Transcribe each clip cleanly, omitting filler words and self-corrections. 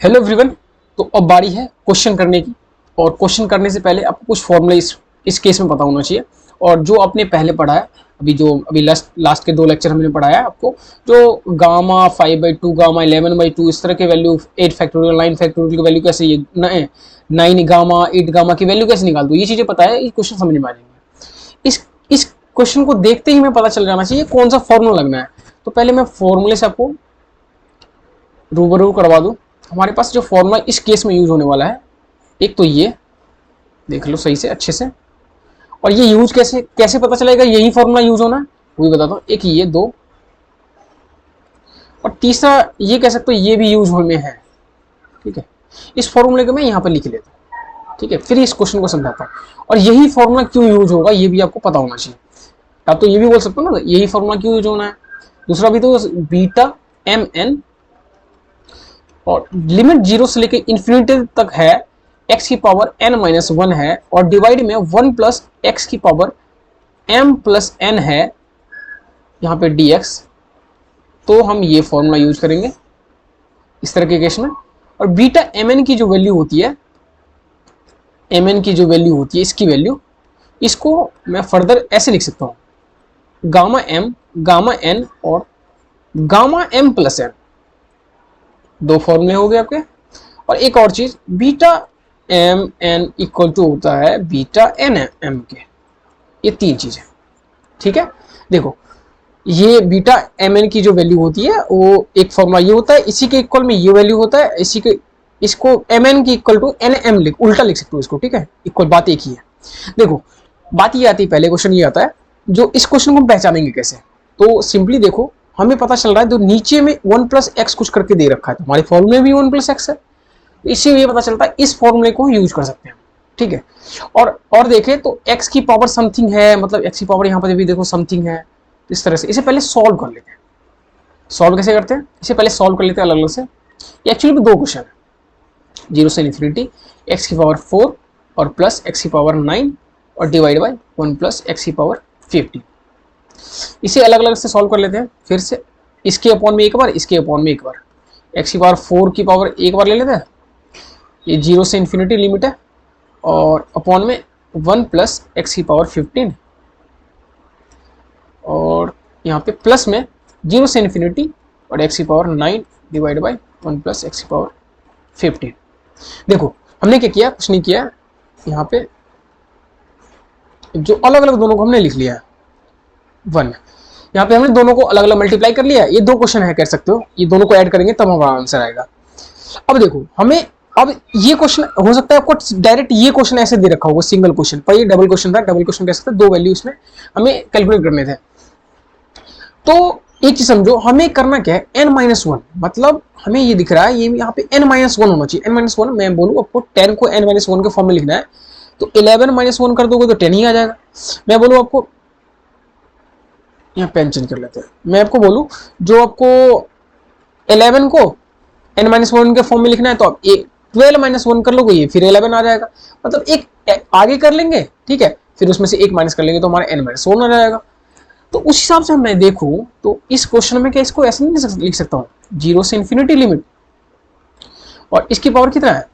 Hello everyone. तो अब बारी है क्वेश्चन करने की। और क्वेश्चन करने से पहले आपको कुछ फॉर्मूला इस केस में पता होना चाहिए। और जो आपने पहले पढ़ा है, अभी लास्ट के 2 लेक्चर हमने पढ़ाया है आपको, जो गामा 5/2 गामा 11/2 इस तरह के वैल्यू 8 फैक्टोरियल 9 फैक्टोरियल की वैल्यू कैसे, ये 9 गामा 8 गामा की वैल्यू कैसे निकाल दो, ये चीजें पता है, ये क्वेश्चन समझ में आ जाएंगे। इस क्वेश्चन को देखते ही हमें पता चल जाना चाहिए कौन सा फॉर्मूला लगना है। तो पहले मैं फॉर्मूले से आपको रूबरू करवा दूं। हमारे पास जो फॉर्मूला इस केस में यूज होने वाला है, एक तो ये देख लो सही से अच्छे से। और ये यूज कैसे कैसे पता चलेगा यही फॉर्मूला यूज होना है, वो भी बताता हूँ। एक ये दो, और तीसरा ये कह सकते हो ये भी यूज में है। ठीक है, इस फॉर्मूले को मैं यहाँ पर लिख लेता हूँ। ठीक है, फिर इस क्वेश्चन को समझाता हूँ। और यही फॉर्मूला क्यों यूज होगा ये भी आपको पता होना चाहिए। आप तो ये भी बोल सकते हो ना यही फॉर्मूला क्यों यूज होना है। दूसरा भी तो बीटा एम एन, और लिमिट 0 से लेकर इन्फिनिटी तक है, x की पावर n-1 है, और डिवाइड में 1 प्लस एक्स की पावर m प्लस n है यहाँ पे dx। तो हम ये फॉर्मूला यूज करेंगे इस तरह के केस में। और बीटा mn की जो वैल्यू होती है, mn की जो वैल्यू होती है, इसकी वैल्यू, इसको मैं फर्दर ऐसे लिख सकता हूँ, गामा m गामा n और गामा m प्लस n। दो फॉर्मूले हो गए आपके। और एक और चीज, beta M N equal to होता है बीटा एन एम के। ये तीन चीजें। ठीक है, देखो ये बीटा एम एन की जो वैल्यू होती है वो एक फॉर्मूला ये होता है, इसी के इक्वल में ये वैल्यू होता है, इसी के इसको एम एन की इक्वल टू एन एम लिख, उल्टा लिख सकते हो इसको। ठीक है, इक्वल बात एक ही है। देखो बात ये आती है, पहले क्वेश्चन ये आता है, जो इस क्वेश्चन को हम पहचानेंगे कैसे। तो सिंपली देखो, हमें पता चल रहा है जो नीचे में 1 प्लस एक्स कुछ करके दे रखा है, तो हमारे फॉर्मूले में भी 1 प्लस एक्स है, इससे ये पता चलता है इस फॉर्मूले को यूज कर सकते हैं। ठीक है, और देखें तो x की पावर समथिंग है, मतलब x की पावर यहाँ पर भी देखो समथिंग है। इस तरह से इसे पहले सॉल्व कर लेते हैं। सॉल्व कैसे करते हैं, इसे पहले सॉल्व कर लेते हैं अलग अलग से। ये एक्चुअली दो क्वेश्चन है, 0 से इन्फिनिटी x की पावर 4 और प्लस x की पावर 9 और डिवाइड बाय 1 प्लस x की पावर 50। इसे अलग अलग से सॉल्व कर लेते हैं फिर से। इसके अपॉन में एक बार, इसके अपॉन में एक बार, x की पावर 4 की पावर एक बार ले लेते हैं, ये 0 से इन्फिनिटी लिमिट है, और अपॉन में 1 प्लस एक्स की पावर 15, और यहाँ पे प्लस में 0 से इन्फिनिटी और एक्स की power 9 divide by 1 plus x की पावर 15। देखो हमने क्या किया, कुछ नहीं किया। यहाँ पे जो अलग अलग दोनों को हमने लिख लिया है 1, यहाँ पे हमने दोनों को अलग अलग मल्टीप्लाई कर लिया। ये दो क्वेश्चन है कह सकते हो, ये दोनों को ऐड करेंगे तब हमारा आंसर आएगा। अब देखो हमें, अब ये क्वेश्चन हो सकता है आपको डायरेक्ट ये क्वेश्चन ऐसे दे रखा होगा सिंगल क्वेश्चन, पर ये डबल क्वेश्चन था। डबल क्वेश्चन कह सकते हैं, दो वैल्यू इसमें हमें कैलकुलेट करने थे। तो एक चीज समझो, हमें करना क्या है, n-1, मतलब हमें ये दिख रहा है, ये यहाँ पे n-1 होना चाहिए। n-1 मैं बोलूँ आपको 10 को n-1 के फॉर्म में लिखना है, तो 11-1 कर दोगे तो 10 ही आ जाएगा। मैं बोलूँ आपको, यहाँ पेन चेंज कर लेते हैं, मैं आपको बोलूँ जो आपको 11 को n-1 के फॉर्म में लिखना है, तो आप 12-1 कर लोगे, ये फिर 11 आ जाएगा। मतलब एक आगे कर लेंगे, ठीक है, फिर उसमें से एक माइनस कर लेंगे तो हमारा n-1 आ जाएगा। तो उस हिसाब से मैं देखूं तो इस क्वेश्चन में क्या इसको ऐसे नहीं लिख सकता हूँ, 0 से इन्फिनिटी लिमिट, और इसकी पावर कितना है,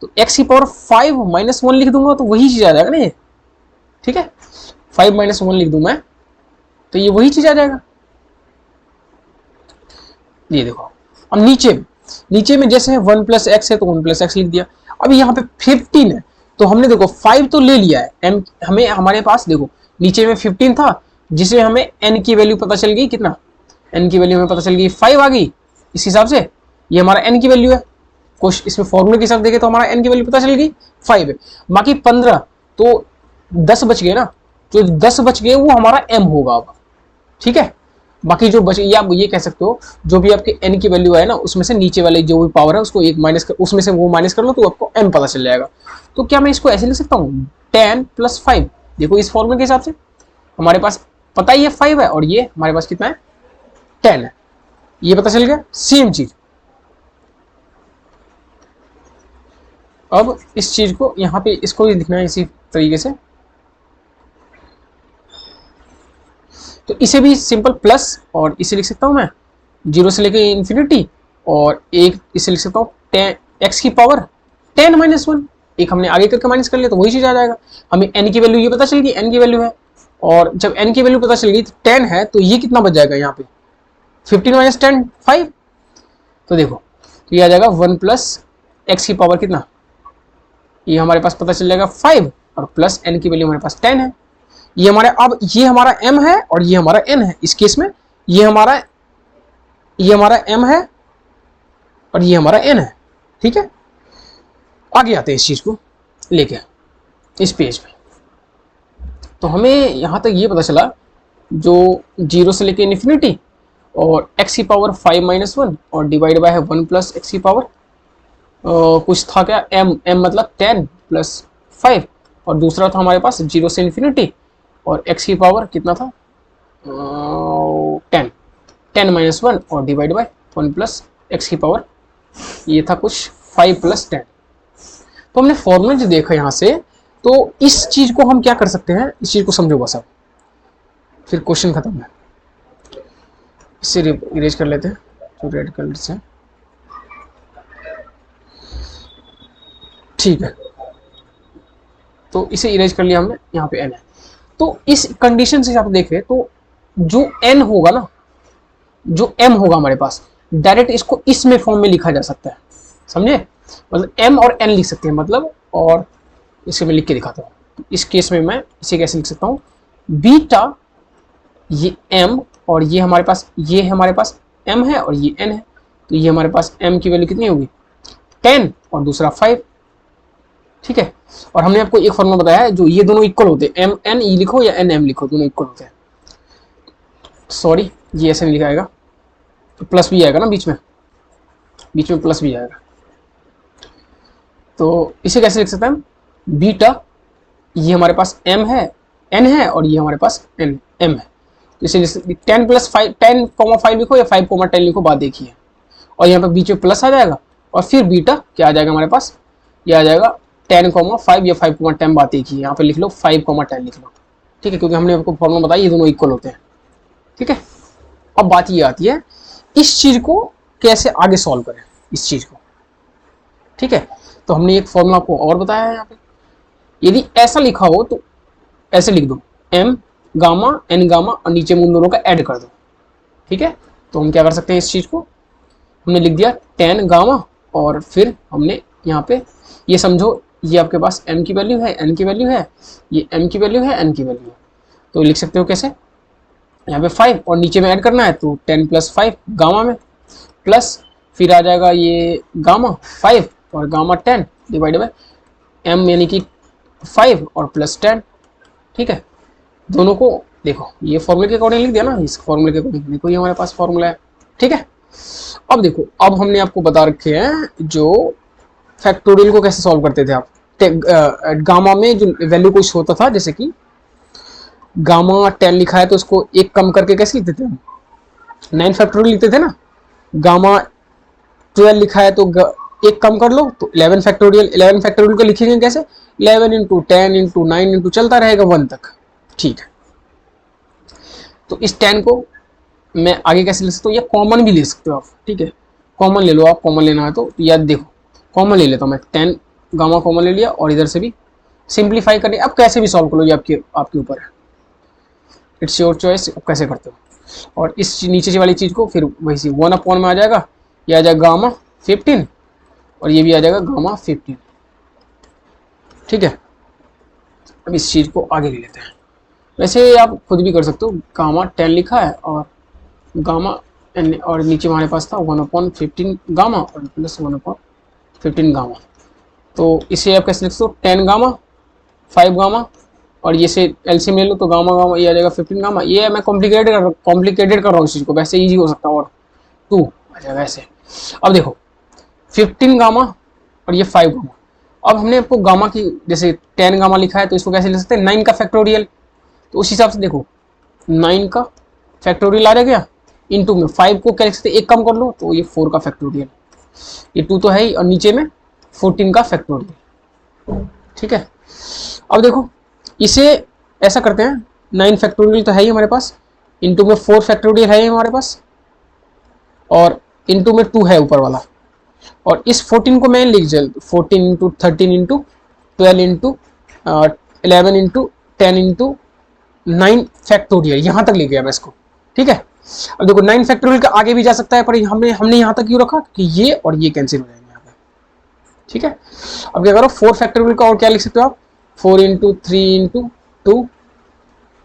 तो x की पावर 5-1 लिख दूंगा तो वही चीज आ जाएगा ना ये। ठीक है, 5-1 लिख दूं मैं तो ये वही चीज आ जाएगा। ये देखो, अब नीचे में जैसे है 1 प्लस एक्स है तो 1 प्लस एक्स लिख दिया। अब यहाँ पे 15 है, तो हमने देखो 5 तो ले लिया है, हमें हमारे पास देखो नीचे में 15 था, जिसमें हमें n की वैल्यू पता चल गई, कितना n की वैल्यू हमें पता चल गई 5 आ गई। इस हिसाब से ये हमारा n की वैल्यू है, कुछ इसमें फॉर्मूले के हिसाब देखे तो हमारा n की वैल्यू पता चल गई 5 है। बाकी 15 तो 10 बच गए ना, जो 10 बच गए वो हमारा m होगा अब। ठीक है, बाकी जो बचे, या आप ये कह सकते हो जो भी आपके n की वैल्यू है ना, उसमें से नीचे वाले जो भी पावर है उसको एक माइनस कर, उसमें से वो माइनस कर लो तो आपको m पता चल जाएगा। तो क्या मैं इसको ऐसे लिख सकता हूँ 10 + 5। देखो इस फॉर्मूले के हिसाब से हमारे पास पता ही है 5 है, और ये हमारे पास कितना है 10 है, ये पता चल गया। सेम चीज अब इस चीज को यहाँ पे इसको भी लिखना है इसी तरीके से। तो इसे भी सिंपल प्लस, और इसे लिख सकता हूं मैं 0 से लेकर इन्फिनिटी और एक इसे लिख सकता हूँ x की पावर 10 माइनस 1, एक हमने आगे करके माइनस कर लिया तो वही चीज आ जाएगा। हमें n की वैल्यू ये पता चल गई, n की वैल्यू है, और जब n की वैल्यू पता चल गई 10 है तो ये कितना बच जाएगा यहाँ पे 15 माइनस 10 5। तो देखो तो ये आ जाएगा 1 प्लस एक्स की पावर कितना, ये हमारे पास पता चल जाएगा 5 और प्लस n की वैल्यू हमारे पास 10 है। ये हमारे अब ये हमारा m है और ये हमारा n है, इस केस में ये हमारा m है और ये हमारा n है। ठीक है, आगे आते हैं इस चीज को लेके इस पेज पे। तो हमें यहां तक ये पता चला जो 0 से लेके इन्फिनिटी और x की पावर 5 माइनस 1 और डिवाइड बाय है 1 प्लस एक्स की पावर कुछ था क्या m मतलब 10 प्लस 5, और दूसरा था हमारे पास 0 से इन्फिनिटी और x की पावर कितना था 10 माइनस 1 और डिवाइड बाय 1 प्लस एक्स की पावर, ये था कुछ 5 प्लस 10। तो हमने फॉर्मूला जो देखा यहाँ से, तो इस चीज को हम क्या कर सकते हैं, इस चीज को समझो बस, अब फिर क्वेश्चन खत्म है। इससे इरेज कर लेते हैं जो रेड कलर से, ठीक है। तो इसे इरेज कर लिया हमने, यहाँ पे n है। तो इस कंडीशन से आप देखें तो जो n होगा ना, जो m होगा हमारे पास, डायरेक्ट इसको इस में फॉर्म में लिखा जा सकता है, समझे, मतलब m और n लिख सकते हैं मतलब, और इसे मैं लिख के दिखाता हूँ। इस केस में मैं इसे कैसे लिख सकता हूँ, बीटा ये m और ये हमारे पास m है और ये n है, तो ये हमारे पास m की वैल्यू कितनी होगी 10 और दूसरा 5। ठीक है, और हमने आपको एक फॉर्मूला बताया है जो ये दोनों इक्वल होते हैं, m n e लिखो या n m लिखो, दोनों इक्वल होते हैं। सॉरी ये ऐसे नहीं लिखा आएगा, तो प्लस भी आएगा ना बीच में प्लस भी आएगा। तो इसे कैसे लिख सकते हैं हम, बीटा ये हमारे पास m है n है और ये हमारे पास m है, तो इसे 10 प्लस 5 10,5 लिखो या 5,10 लिखो, बात देखिए, और यहाँ पे बीच में प्लस आ जाएगा और फिर बीटा क्या आ जाएगा हमारे पास, ये आ जाएगा 10,5 या 5,10, बात देखिए, यहाँ पे लिख लो 5,10 लिख लो। ठीक है, क्योंकि हमने आपको फॉर्मूला बताया ये दोनों इक्वल होते हैं। ठीक है, अब बात ये आती है इस चीज को कैसे आगे सॉल्व करें इस चीज को। ठीक है, तो हमने एक फॉर्मूला आपको और बताया है यहाँ पे, यदि ऐसा लिखा हो तो ऐसे लिख दो m गामा n गामा और नीचे में उन दोनों का ऐड कर दो। ठीक है, तो हम क्या कर सकते हैं, इस चीज को हमने लिख दिया 10 गामा और फिर हमने यहाँ पे ये समझो ये आपके पास m की वैल्यू है, n की वैल्यू है, ये m की वैल्यू है, n की वैल्यू है, तो लिख सकते हो कैसे, यहाँ पे 5 और नीचे में ऐड करना है तो 10 प्लस 5 गामा में, प्लस फिर आ जाएगा ये गामा 5 और गामा 10 डिवाइड बाय m यानी कि 5 और प्लस 10। ठीक है, दोनों को देखो ये फॉर्मूले के अकॉर्डिंग लिख दिया ना, इस फॉर्मूले के अकॉर्डिंग देखो ये हमारे पास फॉर्मूला है। ठीक है, अब देखो अब हमने आपको बता रखे हैं जो फैक्टोरियल को कैसे सॉल्व करते थे आप, गामा में जो वैल्यू कुछ होता था, जैसे कि गामा 10 लिखा है तो उसको एक कम करके कैसे लिखते थे हम 9 फैक्टोरियल लिखते थे ना, गामा 12 लिखा है तो एक कम कर लो तो 11 फैक्टोरियल को लिखेंगे कैसे, 11 इंटू 10 इंटू 9 इंटू चलता रहेगा 1 तक। ठीक है, तो इस 10 को मैं आगे कैसे ले सकता हूँ, या कॉमन भी ले सकते हो आप। ठीक है, कॉमन ले लो आप, कॉमन लेना है तो याद देखो कॉमन ले लेता हूँ मैं, 10 गामा कॉमन ले लिया और इधर से भी सिंप्लीफाई करनी, अब कैसे भी सॉल्व कर लो, ये आपके ऊपर है, इट्स योर चॉइस, अब कैसे करते हो। और इस नीचे वाली चीज को फिर वही सी 1 अपॉन में आ जाएगा, ये आ जाएगा गामा 15 और ये भी आ जाएगा गामा 15। ठीक है, अब इस चीज को आगे ले लेते हैं, वैसे आप खुद भी कर सकते हो, गामा 10 लिखा है और गामा और नीचे हमारे पास था 1/15 गामा और प्लस 1/15 गामा, तो इसे आप कैसे लिख सकते हो 10 गामा 5 गामा और ये से एलसीएम ले लो तो गामा गामा ये आ जाएगा 15 गामा। ये मैं कॉम्प्लिकेटेड कर रहा हूँ इस चीज़ को, वैसे ईजी हो सकता है और 2 आ जाएगा ऐसे। अब देखो 15 गामा और ये 5 गामा, अब हमने आपको गामा की जैसे 10 गामा लिखा है तो इसको कैसे लिख सकते हैं 9 का फैक्टोरियल, तो उस हिसाब से देखो 9 का फैक्टोरियल आ गया इंटू में 5 को क्या लिख सकते हैं एक कम कर लो तो ये 4 का फैक्टोरियल, ये 2 तो है ही और नीचे में 14 का फैक्टोरियल। ठीक है, अब देखो इसे ऐसा करते हैं 9 फैक्टोरियल तो है ही हमारे पास, इंटू में 4 फैक्टोरियल है ही हमारे पास, और इंटू में 2 है ऊपर वाला, और इस 14 को मैं लिख चल 14 into 13 into 12 into 11 into 10 into 9 factorial, यहां तक ले गया मैं इसको। ठीक है, अब देखो 9 फैक्टोरियल का आगे भी जा सकता है, पर हमने यहां तक क्यों रखा कि ये और ये कैंसिल हो जाएंगे यहाँ पे। ठीक है, अब क्या करो 4 फैक्टोरियल का और क्या लिख सकते हो आप, 4 इंटू 3 इंटू 2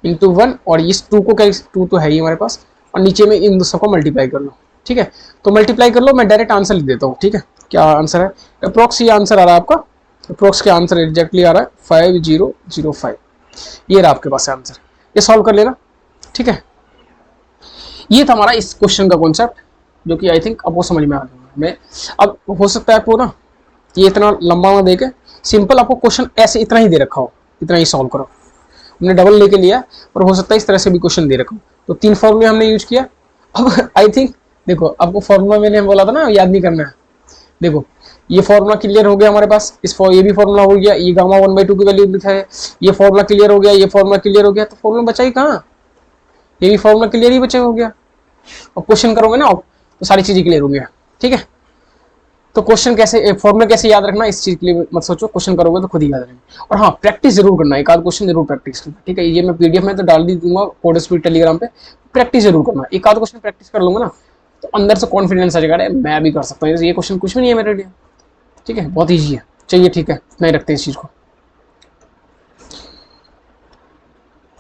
इंटू 1, और इस 2 को क्या, 2 तो है ही हमारे पास, और नीचे में इन सबको मल्टीप्लाई कर लो। ठीक है, तो मल्टीप्लाई कर लो, मैं डायरेक्ट आंसर लिख देता हूँ। ठीक है, क्या आंसर है, अप्रोक्स ये आंसर आ रहा है आपका, अप्रोक्स का आंसर एग्जैक्टली आ रहा है 5005, ये रहा आपके पास आंसर, ये सॉल्व कर लेना। ठीक है, ये था हमारा इस क्वेश्चन का कॉन्सेप्ट, जो कि आई थिंक आपको समझ में आ गया। मैं अब हो सकता है आपको ना ये इतना लंबा ना देके सिंपल आपको क्वेश्चन ऐसे इतना ही दे रखा हो, इतना ही सॉल्व करो, हमने डबल लेके लिया, और हो सकता है इस तरह से भी क्वेश्चन दे रखा हो। तो 3 फॉर्मूले हमने यूज किया। अब आई थिंक देखो आपको फॉर्मूला मैंने बोला था ना याद नहीं करना है, देखो ये फॉर्मूला क्लियर हो गया हमारे पास, ये भी फॉर्मूला हो गया, ये गामा 1/2 की वैल्यू लिखा है, ये फॉर्मूला क्लियर हो गया, ये फॉर्मूला क्लियर हो गया, तो फॉर्मूला बचा ही कहाँ, ये भी फॉर्मूला क्लियर ही बचा हो गया। और क्वेश्चन करोगे ना आप तो सारी चीजें क्लियर होंगी। ठीक है, तो क्वेश्चन कैसे, फॉर्मूला कैसे याद रखना इस चीज के लिए मत सोचो, क्वेश्चन करोगे तो खुद ही याद रहेंगे। और हाँ, प्रैक्टिस जरूर करना, एक आध क्वेश्चन जरूर प्रैक्टिस करना। ठीक है, ये मैं पीडीएफ में तो डाल दी दूंगा कोड स्पीड टेलीग्राम पे, प्रैक्टिस जरूर करना, एक आध क्वेश्चन प्रैक्टिस कर लूंगा ना तो अंदर से कॉन्फिडेंस आ जाएगा, मैं भी कर सकता हूँ, ये क्वेश्चन कुछ भी नहीं है मेरे लिए। ठीक है, बहुत ईजी है। चलिए ठीक है, नहीं रखते इस चीज को।